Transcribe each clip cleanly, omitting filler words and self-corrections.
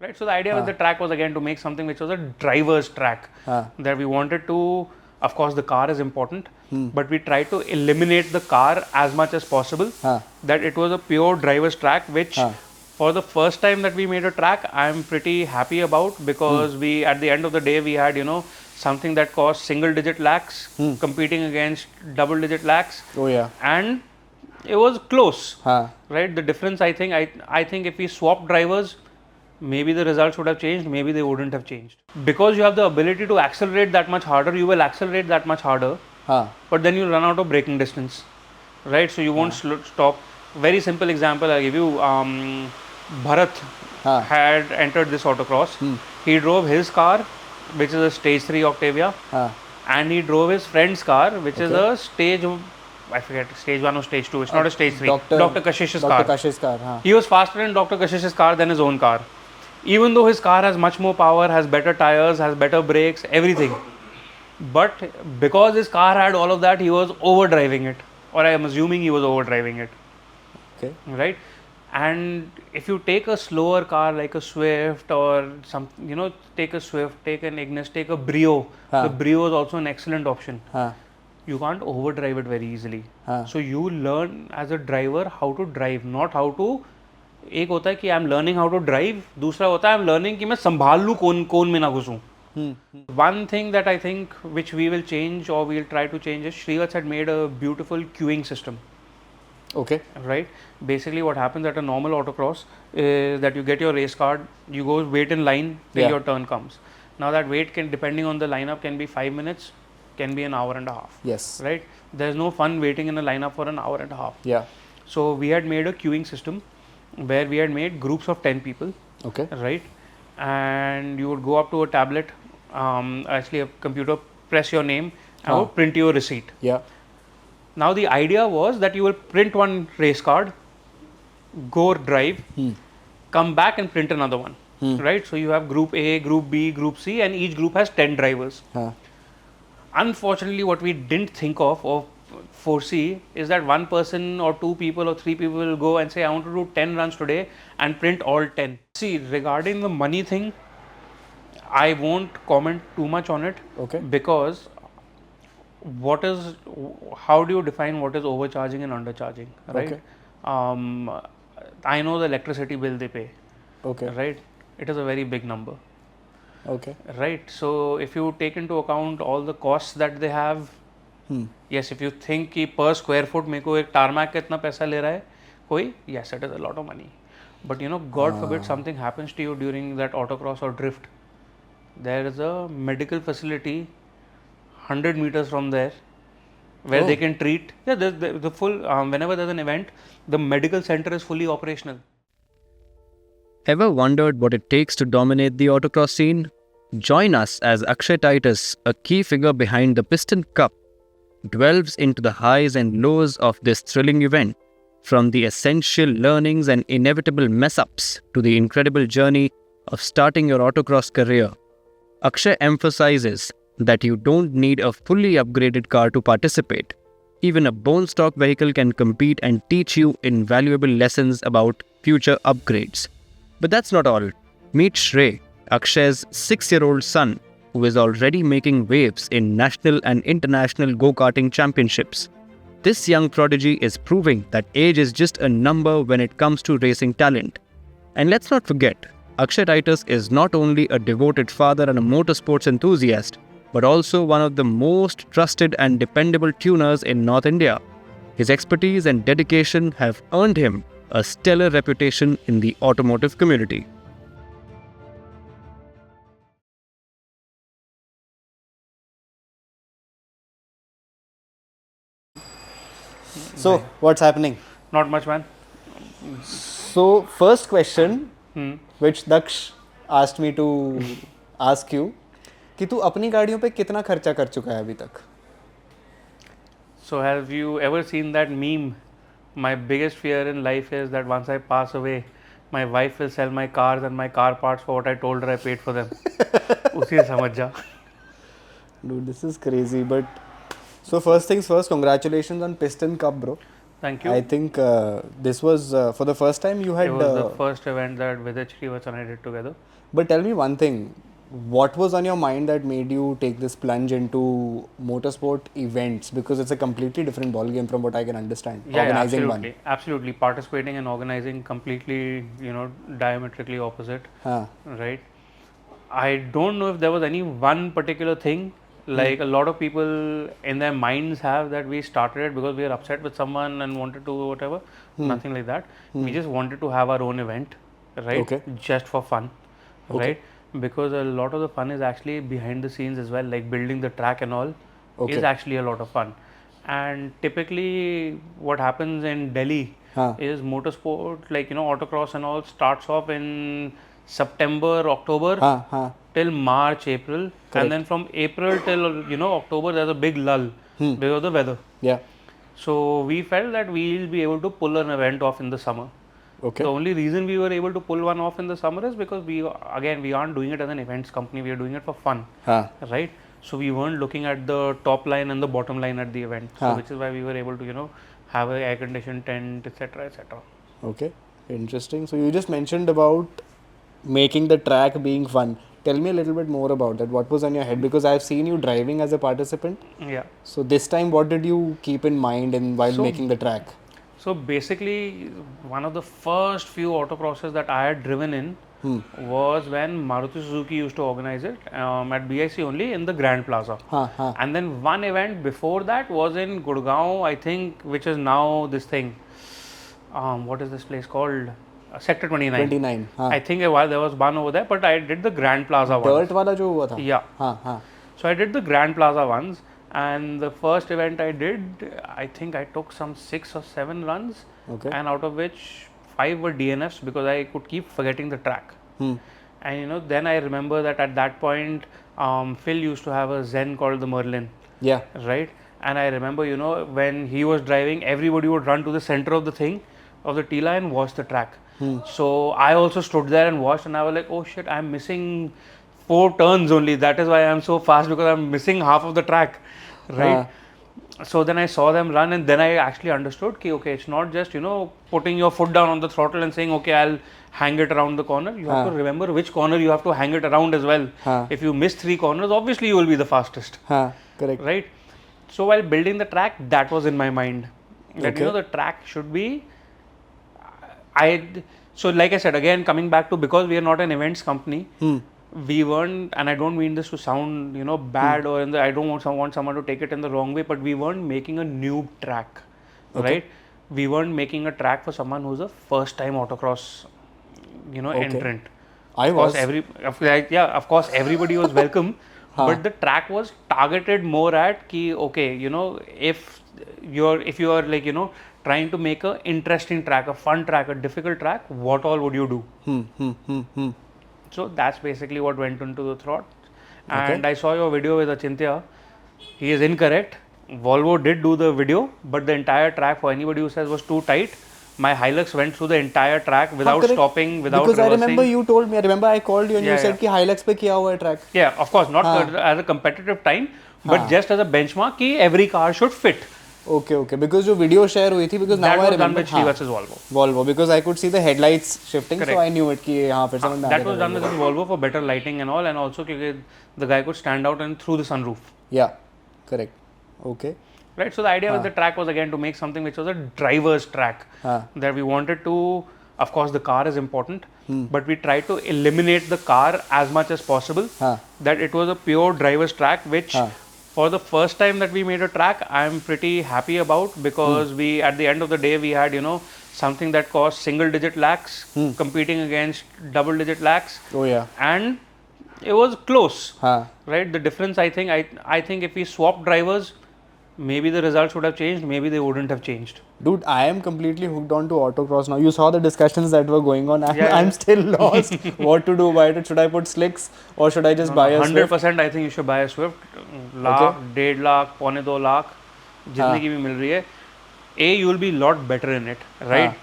right? So the idea with the track was again to make something which was a driver's track. That we wanted to, of course, the car is important, but we tried to eliminate the car as much as possible. That it was a pure driver's track, which for the first time that we made a track, I'm pretty happy about, because we, at the end of the day, we had, something that cost single-digit lakhs competing against double-digit lakhs. Oh yeah. And it was close, right? The difference, I think if we swapped drivers, maybe the results would have changed, maybe they wouldn't have changed. Because you have the ability to accelerate that much harder, you will accelerate that much harder, but then you run out of braking distance, right? So you won't stop. Very simple example I'll give you. Bharat had entered this autocross. He drove his car, which is a stage 3 Octavia, and he drove his friend's car, which is a stage, I forget, stage 1 or stage 2. It's not a stage 3. Dr. Kashish's car. Dr. Kashish's car. He was faster in Dr. Kashish's car than his own car. Even though his car has much more power, has better tires, has better brakes, everything. But because his car had all of that, he was overdriving it. Or I am assuming he was overdriving it. Okay. Right? And if you take a slower car like a Swift or some, take a Swift, take an Ignis, take a Brio. The Brio is also an excellent option. You can't overdrive it very easily. So you learn as a driver how to drive, not how to. एक होता है कि I am learning how to drive, दूसरा होता है आई am learning कि मैं संभाल लूँ कोन में ना घुसूँ. One thing that I think which we will change or we'll try to change is Shrey had made a beautiful queuing system. Okay. Right? Basically what happens at a normal autocross is that you get your race card, you go wait in line till your turn comes. Now that wait can, depending on the lineup, can be 5 minutes, can be an hour and a half. Yes. Right? There's no fun waiting in a lineup for an hour and a half. Yeah. So we had made a queuing system where we had made groups of 10 people. Okay. Right? And you would go up to a tablet, actually a computer, press your name, and would print your receipt. Yeah. Now the idea was that you will print one race card, go drive, come back and print another one. Right? So you have group A, group B, group C, and each group has 10 drivers. Unfortunately, what we didn't think of or foresee is that one person or two people or three people will go and say, I want to do 10 runs today and print all 10. See, regarding the money thing, I won't comment too much on it. Okay. Because how do you define what is overcharging and undercharging, right? Okay. I know the electricity bill they pay. Okay. Right? It is a very big number. Okay. Right? So if you take into account all the costs that they have, yes, if you think कि per square foot मेरे को एक tarmac कितना पैसा ले रहा है कोई, yes, it is a lot of money. But God forbid something happens to you during that autocross or drift. There is a medical facility 100 meters from there where they can treat. Yeah, the full, whenever there's an event, the medical center is fully operational. Ever wondered what it takes to dominate the autocross scene? Join us as Akshay Titus, a key figure behind the Piston Cup, delves into the highs and lows of this thrilling event, from the essential learnings and inevitable mess-ups to the incredible journey of starting your autocross career. Akshay emphasizes that you don't need a fully upgraded car to participate. Even a bone-stock vehicle can compete and teach you invaluable lessons about future upgrades. But that's not all. Meet Shrey, Akshay's 6-year-old son, who is already making waves in national and international go-karting championships. This young prodigy is proving that age is just a number when it comes to racing talent. And let's not forget, Akshay Titus is not only a devoted father and a motorsports enthusiast, but also one of the most trusted and dependable tuners in North India. His expertise and dedication have earned him a stellar reputation in the automotive community. So, what's happening? Not much, man. So, first question, which Daksh asked me to ask you, कि तू अपनी गाड़ियों पे कितना खर्चा कर चुका है अभी तक? So, have you ever seen that meme? My biggest fear in life is that once I pass away, my wife will sell my cars and my car parts for what I told her I paid for them. उसी से समझ जा. Dude, this is crazy, but so first things first, congratulations on Piston Cup, bro. Thank you. I think this was for the first time you had. It was the first event that Vidit Shrivastava and I did together. But tell me one thing. What was on your mind that made you take this plunge into motorsport events? Because it's a completely different ballgame from what I can understand. Yeah, Organizing absolutely. Absolutely. Participating and organizing completely, diametrically opposite. Right. I don't know if there was any one particular thing. Like a lot of people in their minds have that we started it because we were upset with someone and wanted to whatever. Nothing like that. We just wanted to have our own event, right? Okay. Just for fun, Okay. right? Because a lot of the fun is actually behind the scenes as well, like building the track and all Okay. is actually a lot of fun. And typically, what happens in Delhi is motorsport, like autocross and all, starts off in September, October till March, April, and then from April till October, there's a big lull because of the weather. Yeah. So we felt that we'll be able to pull an event off in the summer. Okay. The only reason we were able to pull one off in the summer is because we aren't doing it as an events company. We are doing it for fun, right? So we weren't looking at the top line and the bottom line at the event, so which is why we were able to have a air conditioned tent, etc., etc. Okay, interesting. So you just mentioned about making the track being fun. Tell me a little bit more about that. What was on your head? Because I've seen you driving as a participant. Yeah. So this time, what did you keep in mind while making the track? So basically, one of the first few autocrosses that I had driven in was when Maruti Suzuki used to organize it at BIC only in the Grand Plaza. And then one event before that was in Gurgaon, I think, which is now this thing. What is this place called? Sector 29. 29. I think a while there was one over there, but I did the Grand Plaza one. Dirt wala jo hua tha? Yeah. So I did the Grand Plaza ones. And the first event I did, I think I took some 6 or 7 runs, and out of which 5 were DNFs because I could keep forgetting the track. And then I remember that at that point, Phil used to have a Zen called the Merlin. Yeah. Right. And I remember, when he was driving, everybody would run to the center of the thing, of the T line, and watch the track. So I also stood there and watched, and I was like, oh shit, I'm missing 4 turns only. That is why I'm so fast, because I'm missing half of the track. Right. So then I saw them run, and then I actually understood okay, it's not just putting your foot down on the throttle and saying okay, I'll hang it around the corner. You have to remember which corner you have to hang it around as well. If you miss 3 corners, obviously you will be the fastest. Correct. Right. So while building the track, that was in my mind that the track should be. So like I said, again coming back to, because we are not an events company, we weren't, and I don't mean this to sound bad or I don't want someone to take it in the wrong way, but we weren't making a noob track, right? We weren't making a track for someone who's a first time autocross entrant. Of course everybody was welcome, but the track was targeted more at if you are like trying to make a interesting track, a fun track, a difficult track, what all would you do? So that's basically what went into the thought. And I saw your video with Achintya. He is incorrect. Volvo did do the video, but the entire track, for anybody who says was too tight, my Hilux went through the entire track without stopping, without because reversing. I remember you told me, I called you and you said कि Hilux पे किया हुआ है track. Yeah, of course, not as a competitive time, but just as a benchmark कि every car should fit. Okay. Because जो video share हुई थी, because now I remember. That was done with Shrey versus Volvo. Volvo, because I could see the headlights shifting, so I knew it कि यहाँ फिर समझ में आ गया. That was done with Volvo for better lighting and all, and also because the guy could stand out and through the sunroof. Yeah, correct. Okay. Right, so the idea with the track was again to make something which was a driver's track. That we wanted to, of course, the car is important, but we tried to eliminate the car as much as possible. That it was a pure driver's track, which for the first time that we made a track, I am pretty happy about, because we, at the end of the day, we had something that cost single-digit lakhs competing against double-digit lakhs. Oh yeah. And it was close. Right, the difference, I think if we swapped drivers, maybe the results would have changed, maybe they wouldn't have changed. Dude, I am completely hooked on to autocross now. You saw the discussions that were going on. I'm still lost. What to do? Should I put slicks or should I just buy a Swift? 100% I think you should buy a Swift. lakh, 1.5 lakh, 2.25 lakh, जितने की भी मिल रही है. You will be a lot better in it, right?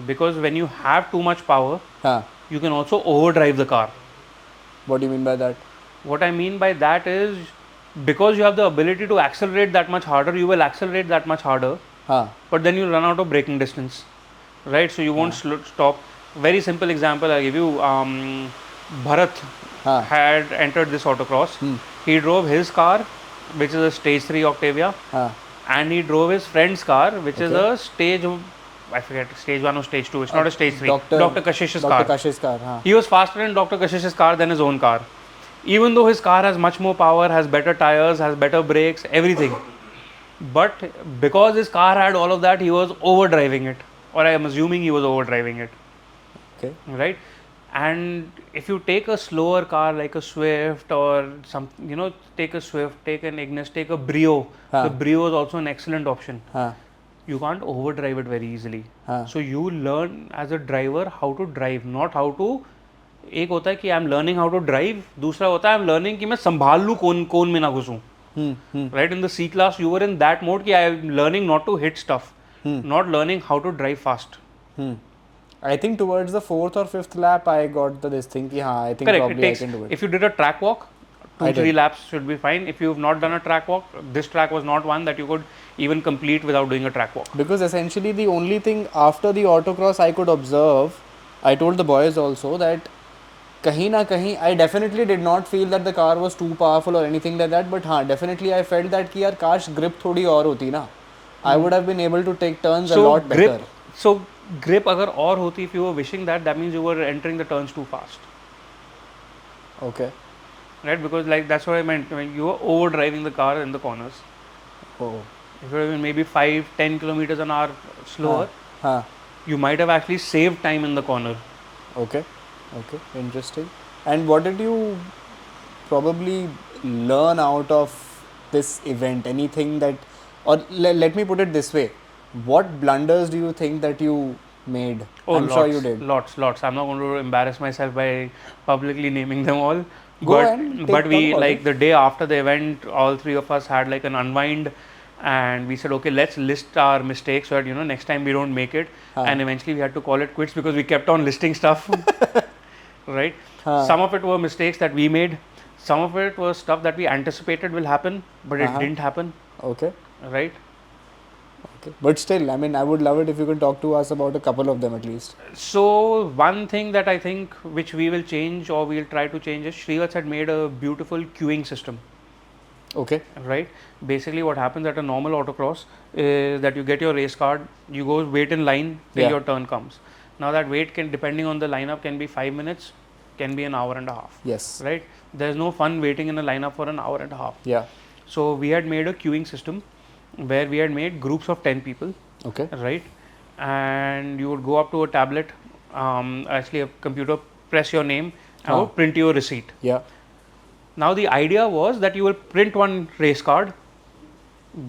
Because when you have too much power, you can also overdrive the car. What do you mean by that? What I mean by that is, because you have the ability to accelerate that much harder, you will accelerate that much harder, but then you run out of braking distance, right? So you won't stop. Very simple example I'll give you. Bharat had entered this autocross. He drove his car, which is a stage 3 Octavia, and he drove his friend's car, which is a stage, I forget, stage 1 or stage 2. It's not a stage 3. Dr. Kashish's car. Dr. Kashish's car. He was faster in Dr. Kashish's car than his own car. Even though his car has much more power, has better tires, has better brakes, everything. But because his car had all of that, he was overdriving it. Or I am assuming he was overdriving it. Okay. Right? And if you take a slower car like a Swift or some, take a Swift, take an Ignis, take a Brio. The Brio is also an excellent option. You can't overdrive it very easily. So you learn as a driver how to drive, not how to. एक होता है कि I am learning how to drive, दूसरा होता है आई am learning कि मैं संभाल लूँ कोन में ना घुसूँ. Right, in the C class you were in that mode कि I am learning not to hit stuff, not learning how to drive fast. I think towards the 4th or 5th lap I got this thing कि हाँ, I think correct, probably I can do it. If you did a track walk, 2-3 laps should be fine. If you've not done a track walk, this track was not one that you could even complete without doing a track walk. Because essentially the only thing after the autocross I could observe, I told the boys also that kahin na kahin I definitely did not feel that the car was too powerful or anything like that, but हाँ, definitely I felt that कि यार काश grip थोड़ी और होती ना, I would have been able to take turns a lot better. So grip अगर और होती, if you were wishing that means you were entering the turns too fast. Okay. Right, because like that's what I meant. I mean, you were overdriving the car in the corners. Oh. If you were maybe 5-10 kilometers an hour slower, you might have actually saved time in the corner. Okay. Okay. Interesting. And what did you probably learn out of this event? Anything that, or let me put it this way, what blunders do you think that you made? Oh, I'm sure you did. Lots. I'm not going to embarrass myself by publicly naming them all. But we, like the day after the event, all three of us had like an unwind, and we said, okay, let's list our mistakes so that next time we don't make it. And eventually we had to call it quits because we kept on listing stuff. Right? Some of it were mistakes that we made. Some of it was stuff that we anticipated will happen, but it didn't happen. Okay. Right? Okay. But still, I mean, I would love it if you can talk to us about a couple of them at least. So, one thing that I think which we will change or we'll try to change is Shrey had made a beautiful queuing system. Okay. Right? Basically, what happens at a normal autocross is that you get your race card, you go wait in line till your turn comes. Now, that wait can, depending on the lineup, can be 5 minutes, can be an hour and a half. Yes. Right? There's no fun waiting in a lineup for an hour and a half. Yeah. So, we had made a queuing system where we had made groups of 10 people. Okay. Right? And you would go up to a tablet, actually a computer, press your name, and would print your receipt. Yeah. Now the idea was that you will print one race card,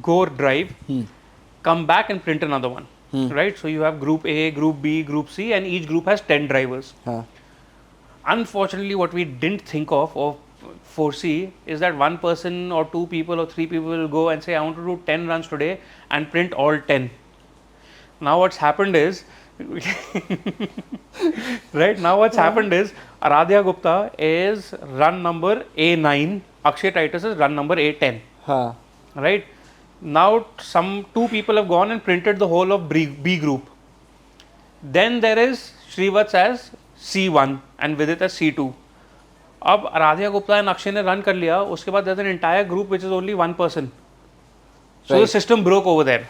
go drive, come back and print another one. Right? So you have group A, group B, group C, and each group has 10 drivers. Unfortunately, what we didn't think of or foresee is that one person or two people or three people will go and say, I want to do 10 runs today and print all 10. Now what's happened is, right, now what's happened is, Aradhya Gupta is run number A9, Akshay Titus is run number A10. Right? Now some two people have gone and printed the whole of B group. Then there is Shrey as C1 and Vidit as C2. अब Aaradhya Gupta and Akshay ने run कर लिया, उसके बाद there's an entire group which is only one person. So the system broke over there.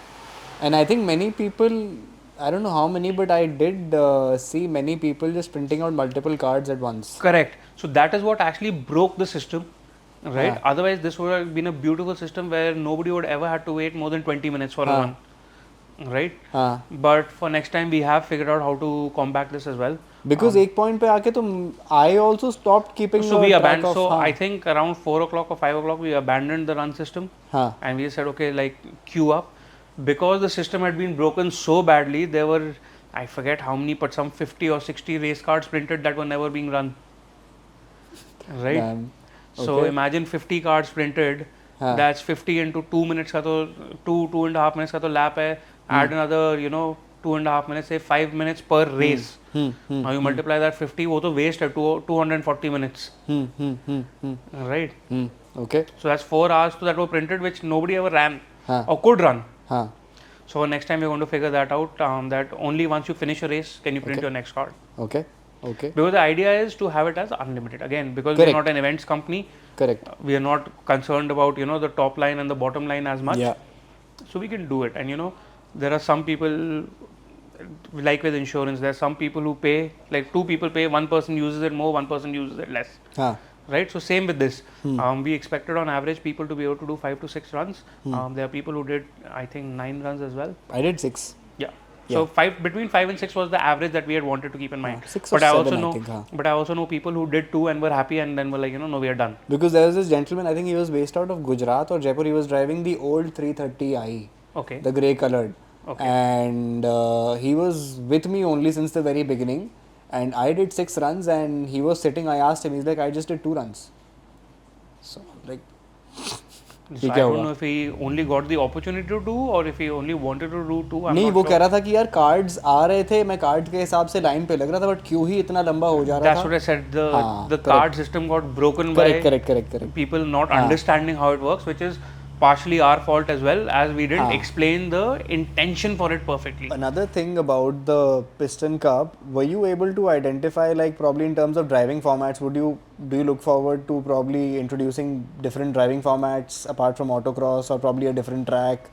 And I think many people, I don't know how many, but I did see many people just printing out multiple cards at once. Correct. So that is what actually broke the system, right? Otherwise, this would have been a beautiful system where nobody would ever have to wait more than 20 minutes for a run, right? But for next time, we have figured out how to combat this as well. Because एक point पे आके तो I also stopped keeping so we track abandoned. of. So I think around 4 o'clock or 5 o'clock, we abandoned the run system, and we said, okay, like queue up. Because the system had been broken so badly, there were, I forget how many, but some 50 or 60 race cards printed that were never being run. Right? Okay. So imagine 50 cards printed, that's 50 into 2 minutes, ka to 2.5 minutes ka to lap hai, add another, 2.5 minutes, say 5 minutes per race. Now you multiply that 50, wo to waste hai, 240 minutes. Right? Okay. So that's 4 hours that were printed which nobody ever ran or could run. So next time we're going to figure that out. That only once you finish a race can you print your next card. Okay. Okay. Because the idea is to have it as unlimited. Again, because Correct. we're not an events company. Correct. We are not concerned about the top line and the bottom line as much. Yeah. So we can do it. And there are some people, like with insurance, there are some people who pay, like 2 people pay, 1 person uses it more, 1 person uses it less. Right? So same with this. We expected on average people to be able to do 5 to 6 runs. There are people who did, I think, 9 runs as well. I did 6. Yeah. So between 5 and 6 was the average that we had wanted to keep in mind. 6 but or I 7, also I think, but I also know people who did 2 and were happy and then were like, no, we are done. Because there was this gentleman, I think he was based out of Gujarat or Jaipur. He was driving the old 330i. Okay. The grey colored. Okay. And he was with me only since the very beginning. And I did 6 runs and he was sitting. I asked him, he's like, I just did 2 runs. So, like, So I don't know if he only got the opportunity to do or if he only wanted to do 2. नहीं, वो कह रहा था कि यार cards आ रहे थे, मैं कार्ड के हिसाब से लाइन पे लग रहा था, बट क्यों ही इतना लंबा हो जा रहा था. That's what I said. The card system got broken by correct. people not understanding how it works, which is partially our fault as well, as we didn't explain the intention for it perfectly. Another thing about the Piston Cup, were you able to identify, like, probably in terms of driving formats, do you look forward to probably introducing different driving formats apart from autocross, or probably a different track?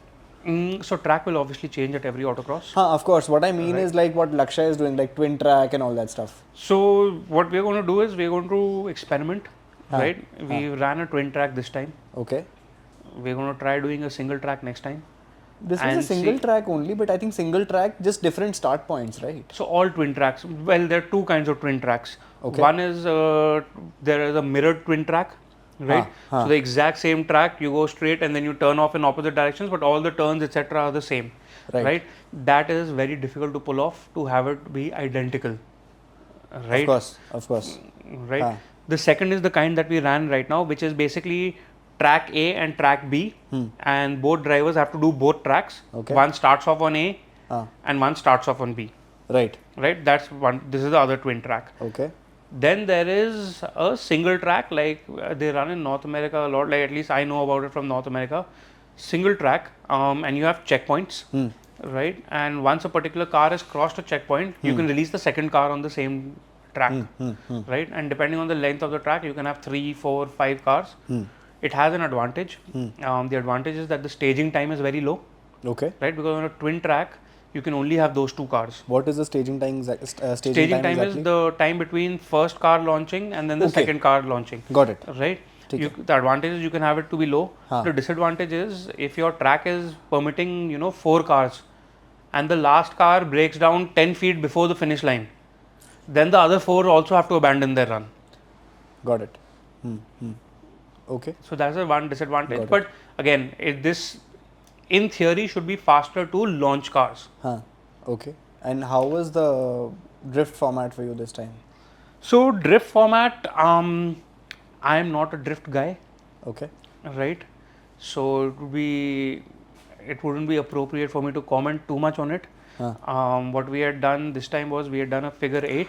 So track will obviously change at every autocross. Of course. What I mean is like what Akshay is doing, like twin track and all that stuff. So what we're going to do is we're going to experiment, right? We ran a twin track this time. Okay. We're going to try doing a single track next time. This was a single track only, but I think single track, just different start points, right? So all twin tracks. Well, there are 2 kinds of twin tracks. Okay. One is there is a mirrored twin track, right? So the exact same track, you go straight and then you turn off in opposite directions, but all the turns, etc., are the same, right? That is very difficult to pull off, to have it be identical, right? Of course. Right. The second is the kind that we ran right now, which is basically track A and track B, and both drivers have to do both tracks. Okay. One starts off on A and one starts off on B. Right. That's one. This is the other twin track. Okay. Then there is a single track, like they run in North America a lot, like at least I know about it from North America. Single track, and you have checkpoints, right? And once a particular car has crossed a checkpoint, you can release the second car on the same track, right? And depending on the length of the track, you can have 3, 4, 5 cars. It has an advantage. The advantage is that the staging time is very low. Okay. Right, because on a twin track, you can only have those 2 cars. What is the staging time? Staging time is the time between first car launching and then the second car launching. Got it. Right. The advantage is you can have it to be low. The disadvantage is if your track is permitting 4 cars, and the last car breaks down 10 feet before the finish line, then the other 4 also have to abandon their run. Got it. Okay. So that's the one disadvantage. But again, this in theory should be faster to launch cars. Okay. And how was the drift format for you this time? So drift format, I am not a drift guy. Okay. Right. So it wouldn't be appropriate for me to comment too much on it. What we had done this time was we had done a figure 8.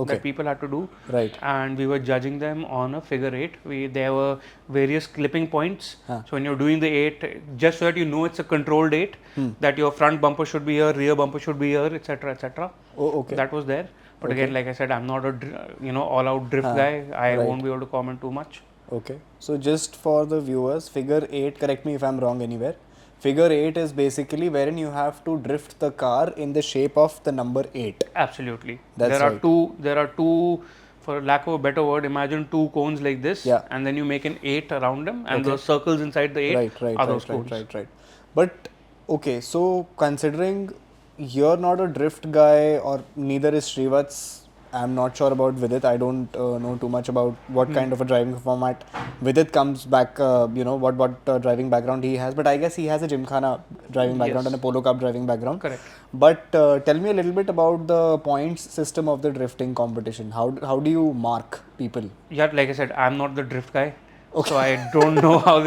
That people had to do, right? And we were judging them on a figure 8. There were various clipping points. So when you're doing the 8, just so that you know it's a controlled 8, that your front bumper should be here, rear bumper should be here, etc., etc. Oh, okay. That was there. But again, like I said, I'm not a all-out drift guy. I won't be able to comment too much. Okay. So just for the viewers, figure 8. Correct me if I'm wrong anywhere. Figure 8 is basically wherein you have to drift the car in the shape of the number 8. Absolutely. That's there are two, for lack of a better word, imagine 2 cones like this, and then you make an 8 around them, and the circles inside the 8 are those cones. Right. But okay, so considering you're not a drift guy, or neither is Srivat's, I'm not sure about Vidit. I don't know too much about what kind of a driving format Vidit comes back, what driving background he has. But I guess he has a Gymkhana driving background and a Polo Cup driving background. Correct. But tell me a little bit about the points system of the drifting competition. How do you mark people? Yeah, like I said, I'm not the drift guy. Okay. So I don't know how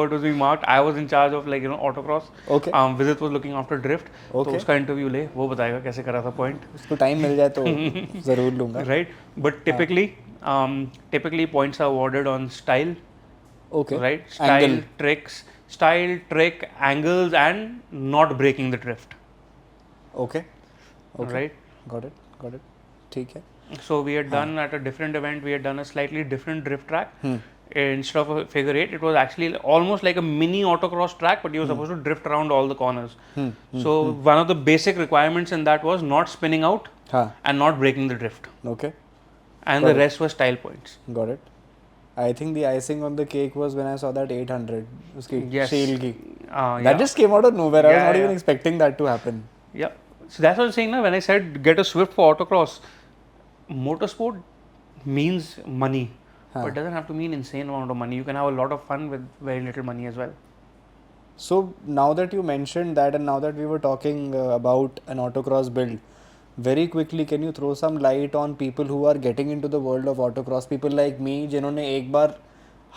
it was being marked. I was in charge of autocross. Okay. Vidit was looking after drift. Okay. तो उसका interview ले, वो बताएगा कैसे करा था point. उसको time मिल जाए तो ज़रूर लूँगा. Right. But typically points are awarded on style. Okay. Right. Style, tricks, style, trick, angles, and not breaking the drift. Okay. Okay. Right. Got it. Got it. ठीक है. So we had done at a different event, we had done a slightly different drift track. Instead of a figure eight, it was actually almost like a mini autocross track, but you were supposed to drift around all the corners. So one of the basic requirements in that was not spinning out and not breaking the drift. Okay. And the rest was style points. Got it. I think the icing on the cake was when I saw that 800. Uski Yes. Shale ki. Yeah. That just came out of nowhere. I was not even expecting that to happen. Yeah. So that's what I'm saying now. When I said get a Swift for autocross, motorsport means money. But it doesn't have to mean insane amount of money. You can have a lot of fun with very little money as well. So now that you mentioned that, and now that we were talking about an autocross build, very quickly can you throw some light on people who are getting into the world of autocross? People like me जिन्होंने एक बार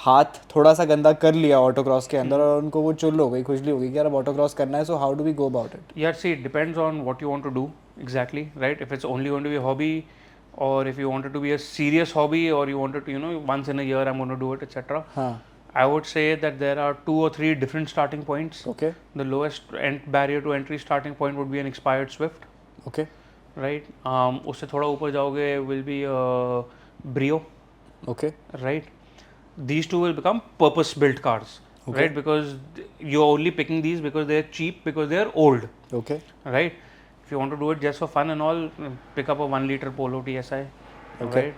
हाथ थोड़ा सा गंदा कर लिया autocross के अंदर और उनको वो चुल हो गई, खुजली हो गई कि यार अब autocross करना है, so how do we go about it? Yeah, see, it depends on what you want to do exactly, right? If it's only going to be a hobby, or if you want it to be a serious hobby, or you want it to, you know, once in a year I'm going to do it, etc. I would say that there are 2 or 3 different starting points. Okay. The lowest barrier to entry starting point would be an expired Swift. Okay. Right. उससे थोड़ा ऊपर जाओगे will be a Brio. Okay. Right. These two will become purpose built cars. Okay. Right, because you're only picking these because they're cheap, because they're old. Okay. Right. If you want to do it just for fun and all, pick up a 1 liter Polo TSI. Okay.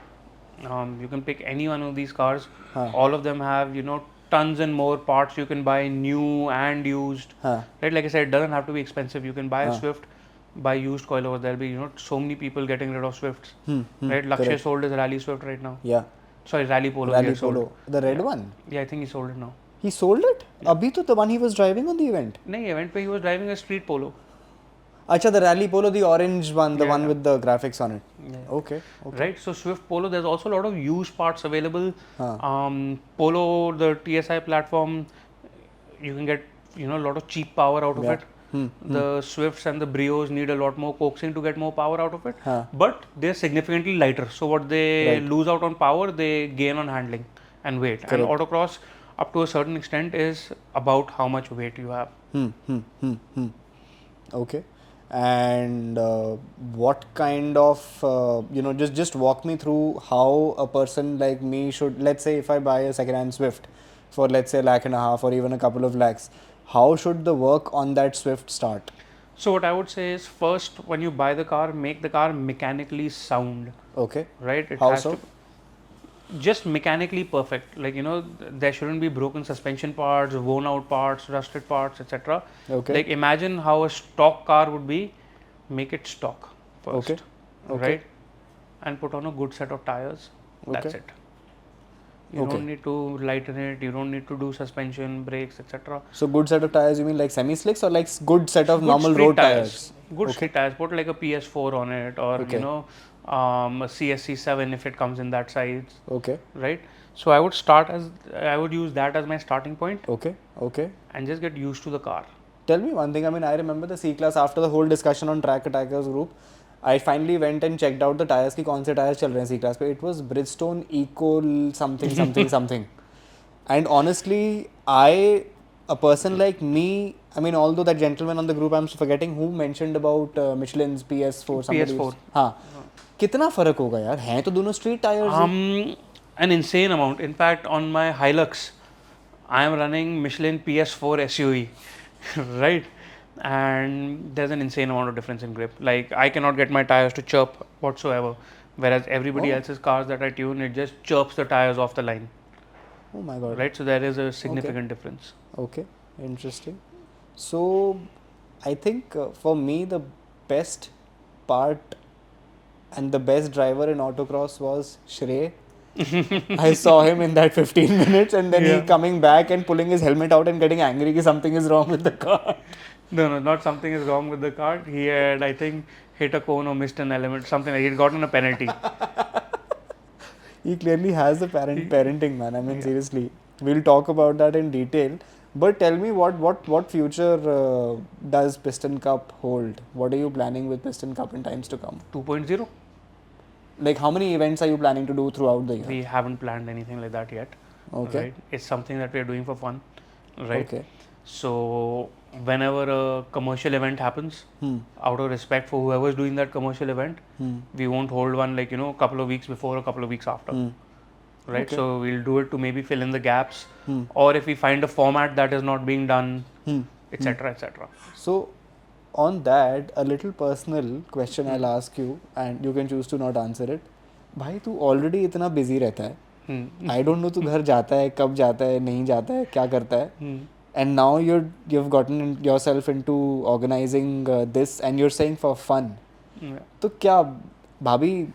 Right. You can pick any one of these cars. All of them have, you know, tons and more parts you can buy, new and used. Right. Like I said, it doesn't have to be expensive. You can buy a Swift, buy used coilovers. There'll be, you know, so many people getting rid of Swifts. Right. Lakshay sold his Rally Swift right now. Yeah. Sorry, Rally Polo. Rally Polo. The red one? Yeah, I think he sold it now. He sold it? Yeah. Abhi to the one he was driving on the event? No, event where he was driving a street Polo. Acha, the Rally Polo, the orange one, the one with the graphics on it. Yeah. Okay. Right, so Swift Polo, there's also a lot of used parts available. Polo, the TSI platform, you can get, you know, a lot of cheap power out of it. The Swifts and the Brios need a lot more coaxing to get more power out of it. But they're significantly lighter. So what they lose out on power, they gain on handling and weight. Correct. And autocross, up to a certain extent, is about how much weight you have. Okay. And what kind of, you know, just walk me through how a person like me should, let's say if I buy a second-hand Swift for let's say $1.5 lakh or even a couple of lakhs, how should the work on that Swift start? So what I would say is, first, when you buy the car, make the car mechanically sound. Okay. Right? It how has so? To just mechanically perfect. Like, you know, there shouldn't be broken suspension parts, worn out parts, rusted parts, etc. Okay. Like, imagine how a stock car would be. Make it stock first. Okay. Okay. Right? And put on a good set of tires. That's Okay. it. You don't need to lighten it, you don't need to do suspension, brakes, etc. So good set of tires, you mean like semi-slicks or like good set of normal road tires? Good street tires. Put like a PS4 on it, or you know, a CSC7 if it comes in that size. Okay. Right. So I would use that as my starting point. Okay. Okay. And just get used to the car. Tell me one thing. I mean, I remember the C-Class after the whole discussion on Track Attackers group. I finally went and checked out the tires ki kaun se tires chal rahe hain C-Class pe. It was Bridgestone Eco something. And honestly, a person like me, I mean, although that gentleman on the group, I'm forgetting who mentioned about Michelin's PS4. PS4. हाँ. कितना फर्क होगा यार? हैं तो दोनों street tires. An insane amount. In fact, on my Hilux, I am running Michelin PS4 SUE, right? And there's an insane amount of difference in grip. Like, I cannot get my tires to chirp whatsoever, whereas everybody else's cars that I tune, it just chirps the tires off the line. Oh my god. Right, so there is a significant difference. Okay, interesting. So I think for me the best part and the best driver in autocross was Shrey. I saw him in that 15 minutes and then he coming back and pulling his helmet out and getting angry that something is wrong with the car. No, not something is wrong with the car. He had, I think, hit a cone or missed an element, something like. He had gotten a penalty. He clearly has the parenting, man. I mean, seriously. We'll talk about that in detail. But tell me, what future does Piston Cup hold? What are you planning with Piston Cup in times to come? 2.0. Like, how many events are you planning to do throughout the year? We haven't planned anything like that yet. Okay. Right? It's something that we are doing for fun. Right? Okay. So whenever a commercial event happens, out of respect for whoever's doing that commercial event, we won't hold one like a couple of weeks before, a couple of weeks after, right? Okay. So we'll do it to maybe fill in the gaps, or if we find a format that is not being done, etc., etc. So, on that, a little personal question I'll ask you, and you can choose to not answer it. भाई तू already इतना busy रहता है. I don't know तू घर जाता है, कब जाता है, नहीं जाता है, क्या करता है. And now you've gotten yourself into organizing this, and you're saying for fun. तो क्या भाभी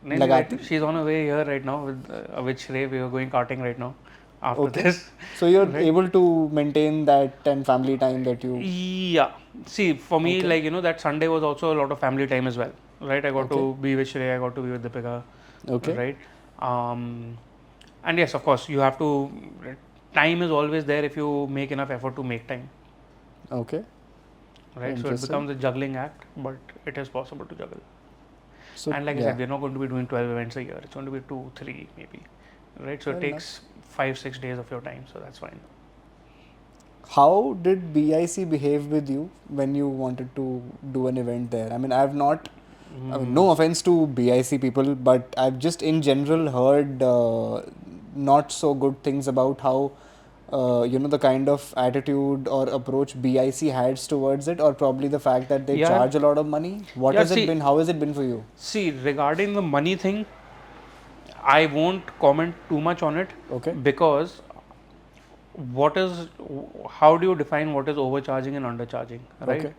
लगाती? She's on her way here right now with Shrey. We are going karting right now after this. So you're able to maintain that and family time that you. Yeah. See, for me, like that Sunday was also a lot of family time as well, right? I got to be with Shrey. I got to be with Deepika. Okay. Right. And yes, of course, you have to. Time is always there if you make enough effort to make time. Okay. Right. So it becomes a juggling act, but it is possible to juggle. So, and like I said, we're not going to be doing 12 events a year. It's going to be 2, 3 maybe. Right. So it takes 5-6 days of your time. So that's fine. How did BIC behave with you when you wanted to do an event there? I mean, I have not. I mean, no offense to BIC people, but I've just in general heard not so good things about how the kind of attitude or approach BIC has towards it, or probably the fact that they charge a lot of money. What has it been? How has it been for you? See, regarding the money thing, I won't comment too much on it. Okay. Because how do you define what is overcharging and undercharging, right? Okay.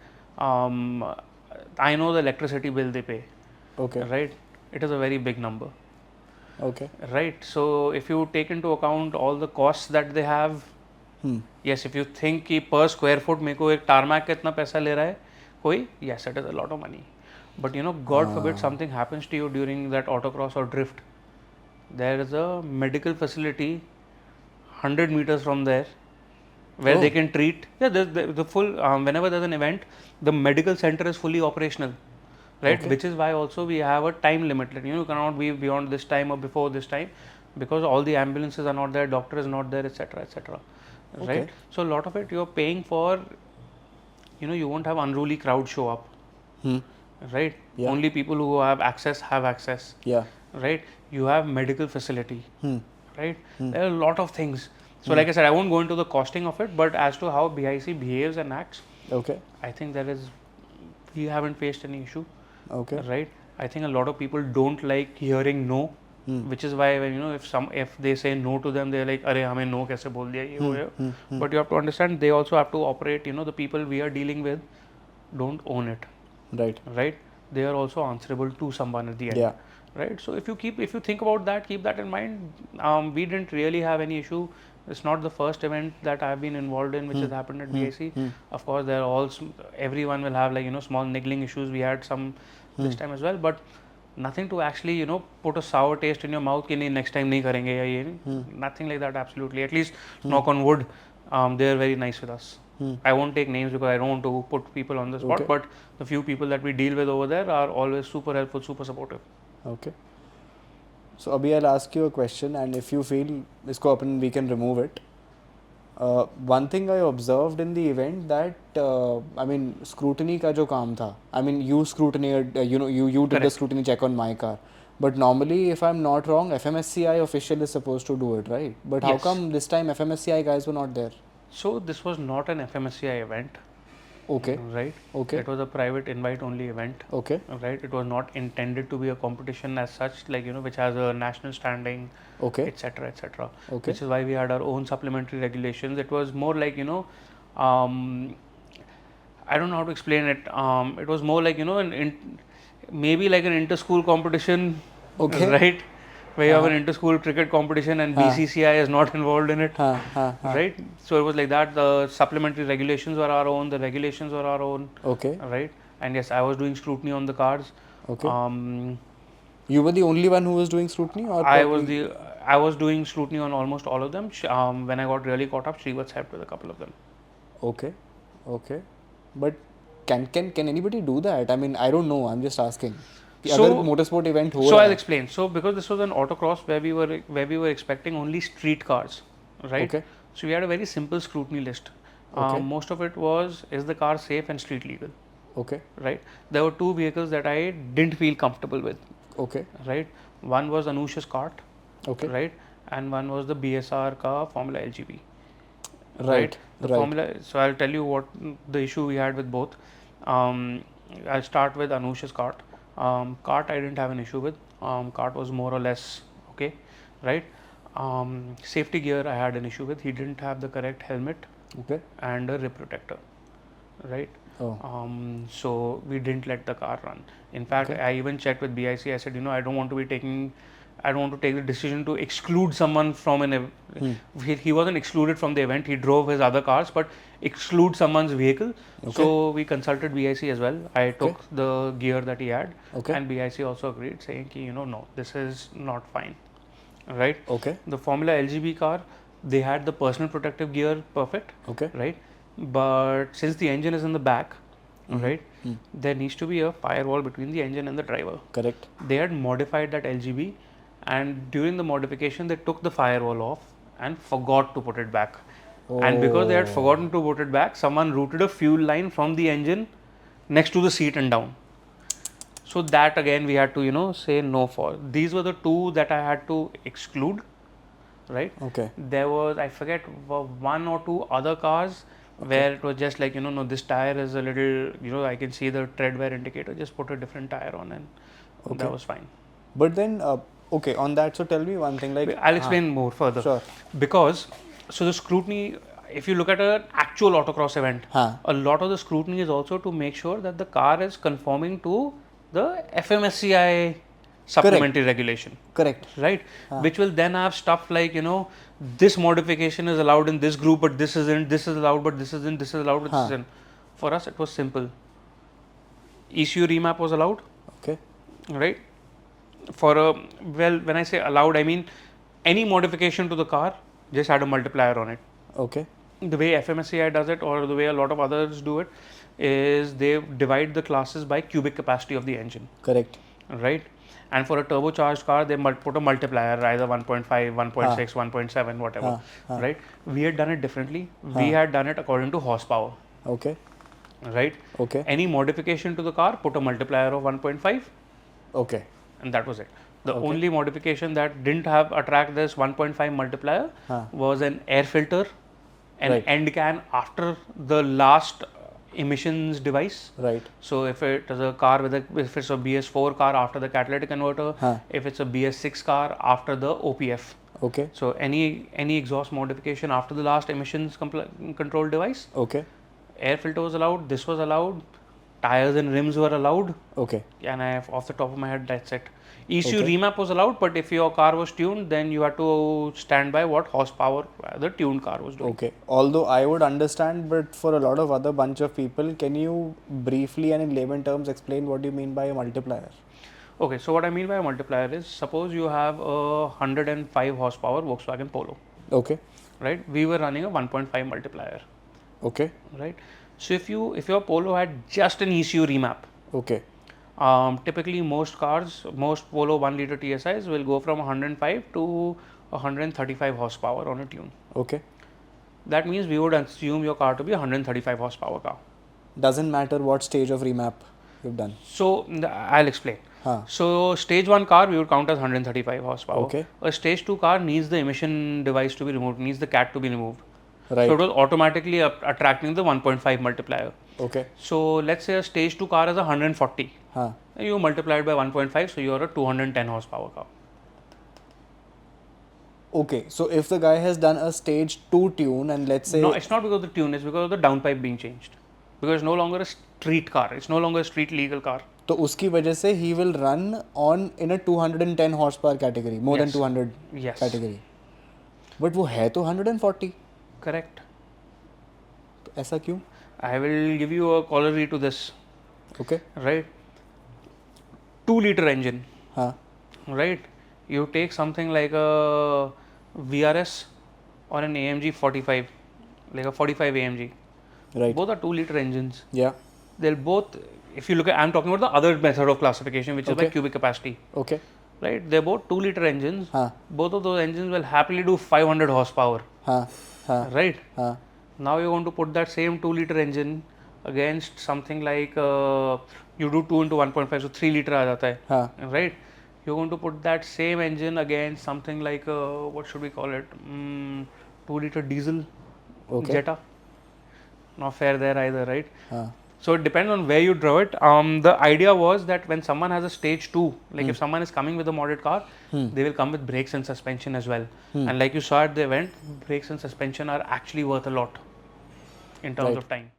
I know the electricity bill they pay. Okay. Right? It is a very big number. Okay. Right? So if you take into account all the costs that they have, yes, if you think कि per square foot मेरे को एक tarmac कितना पैसा ले रहा है कोई, yes, it is a lot of money. But God forbid something happens to you during that autocross or drift. There is a medical facility 100 meters from there where they can treat. Yeah, the full, whenever there's an event, the medical center is fully operational, right? Which is why also we have a time limit. You cannot be beyond this time or before this time, because all the ambulances are not there, doctor is not there, etc., etc. Right? So a lot of it you're paying for. You won't have unruly crowd show up. Right? Yeah. Only people who have access. Yeah. Right? You have medical facility. Right? There are a lot of things. So like I said, I won't go into the costing of it, but as to how BIC behaves and acts, I think we haven't faced any issue. Okay. Right? I think a lot of people don't like hearing no, which is why when if they say no to them, they're like, "Arey, hame no kaise bol diya ye ho ya." But you have to understand, they also have to operate. The people we are dealing with don't own it. Right. Right? They are also answerable to someone at the end. Yeah. Right? So if you think about that, keep that in mind. We didn't really have any issue. It's not the first event that I've been involved in which has happened at BIC. Of course, there are everyone will have small niggling issues. We had some this time as well, but nothing to actually put a sour taste in your mouth कि नहीं next time नहीं करेंगे या ये nothing like that. Absolutely, at least knock on wood, they are very nice with us. I won't take names because I don't want to put people on the spot, but the few people that we deal with over there are always super helpful, super supportive. Okay. So Abhi, I'll ask you a question, and if you feel isko open, we can remove it. One thing I observed in the event that scrutiny का जो काम था. I mean, you scrutineered, you did the scrutiny check on my car. But normally, if I'm not wrong, FMSCI official is supposed to do it, right? But how come this time FMSCI guys were not there? So this was not an FMSCI event. Okay. Right. Okay. It was a private invite-only event. Okay. Right. It was not intended to be a competition as such, which has a national standing. Okay. Etc. Etc. Okay. Which is why we had our own supplementary regulations. It was more like I don't know how to explain it. It was more like maybe like an inter-school competition. Okay. Right. Where you have an inter-school cricket competition and BCCI is not involved in it, right? So it was like that. The supplementary regulations were our own. The regulations were our own. Okay. Right. And yes, I was doing scrutiny on the cars. Okay. You were the only one who was doing scrutiny, or I was doing scrutiny on almost all of them. When I got really caught up, Shrey was helped with a couple of them. Okay. Okay. But can anybody do that? I mean, I don't know. I'm just asking. So motorsport event I'll explain. So because this was an autocross where we were expecting only street cars, right? Okay. So we had a very simple scrutiny list. Okay. Most of it was, is the car safe and street legal? Okay. Right. There were two vehicles that I didn't feel comfortable with. Okay. Right. One was Anush's kart. Okay. Right. And one was the BSR ka Formula LGB. Right. The Formula. So I'll tell you what the issue we had with both. I'll start with Anush's kart. Kart I didn't have an issue with. Kart was more or less okay. Right. Safety gear I had an issue with. He didn't have the correct helmet. Okay. And a rib protector. Right. Oh. So we didn't let the car run. In fact, I even checked with BIC. I said, I don't want to take the decision to exclude someone from an he wasn't excluded from the event. He drove his other cars, but exclude someone's vehicle. Okay. So we consulted BIC as well. I took the gear that he had, Okay. and BIC also agreed, saying, no, this is not fine. Right. Okay. The Formula LGB car, they had the personal protective gear perfect. Okay. Right. But since the engine is in the back, right, there needs to be a firewall between the engine and the driver. Correct. They had modified that LGB, and during the modification, they took the firewall off and forgot to put it back. And because they had forgotten to put it back, someone routed a fuel line from the engine next to the seat and down. So that again we had to say no for. These were the two that I had to exclude. Right. Okay. There was, I forget, one or two other cars where it was just like, no, this tire is a little, I can see the tread wear indicator, just put a different tire on, and that was fine. But then, okay, on that, so tell me one thing, like... I'll explain more further. Sure. Because, so the scrutiny, if you look at an actual autocross event, a lot of the scrutiny is also to make sure that the car is conforming to the FMSCI supplementary regulation. Correct. Right. Which will then have stuff like, this modification is allowed in this group, but this isn't, this is allowed, but this isn't, this is allowed, but this isn't. For us, it was simple. ECU remap was allowed. Okay. Right. When I say allowed, I mean any modification to the car just had a multiplier on it. Okay. The way FMSCI does it, or the way a lot of others do it, is they divide the classes by cubic capacity of the engine. Correct. Right. And for a turbocharged car, they put a multiplier, either 1.5, 1.6, 1.7, whatever. Right. We had done it differently. We had done it according to horsepower. Okay. Right. Okay. Any modification to the car, put a multiplier of 1.5. Okay. And that was it. The only modification that didn't attract this 1.5 multiplier was an air filter, an end can after the last emissions device. Right. So if it is a car if it's a BS4 car after the catalytic converter, if it's a BS6 car after the OPF. Okay. So any exhaust modification after the last emissions control device. Okay. Air filter was allowed. This was allowed. Tires and rims were allowed. Okay. And off the top of my head, that's it. ECU remap was allowed, but if your car was tuned, then you had to stand by what horsepower the tuned car was doing. Okay. Although I would understand, but for a lot of other bunch of people, can you briefly and in layman terms explain what you mean by a multiplier? Okay, so what I mean by a multiplier is, suppose you have a 105 horsepower Volkswagen Polo. Okay. Right? We were running a 1.5 multiplier. Okay. Right? So if your Polo had just an ECU remap. Okay. Typically most Polo 1 liter TSIs will go from 105 to 135 horsepower on a tune. Okay. That means we would assume your car to be 135 horsepower car. Doesn't matter what stage of remap you've done. So I'll explain. So stage 1 car we would count as 135 horsepower. Okay. A stage 2 car needs the emission device to be removed, needs the CAT to be removed. Right. So it was automatically attracting the 1.5 multiplier. Okay. So let's say a stage 2 car is 140. You multiply it by 1.5, so you're a 210 horsepower car. Okay, so if the guy has done a stage 2 tune and let's say... No, it's not because of the tune, it's because of the downpipe being changed. Because it's no longer a street car, it's no longer a street legal car. So uski wajah se he will run on in a 210 horsepower category, more than 200 category. But वो है तो 140. Correct. ऐसा क्यों? I will give you a corollary to this. Okay. Right? 2 liter engine. हाँ. Right? You take something like a VRS or an AMG 45, like a 45 AMG. Right. Both are 2 liter engines. Yeah. They'll both, if you look at, I'm talking about the other method of classification, which is by cubic capacity. Okay. Right? They're both 2 liter engines. Both of those engines will happily do 500 horsepower. right? हाँ. Now you're going to put that same 2-liter engine against something like you do 2 into 1.5, so 3 liter आ जाता है, हाँ. right? You're going to put that same engine against something like what should we call it? 2-liter diesel Jetta. Not fair there either, right? So it depends on where you draw it. The idea was that when someone has a stage 2, like if someone is coming with a modded car, they will come with brakes and suspension as well. And like you saw at the event, brakes and suspension are actually worth a lot in terms of time.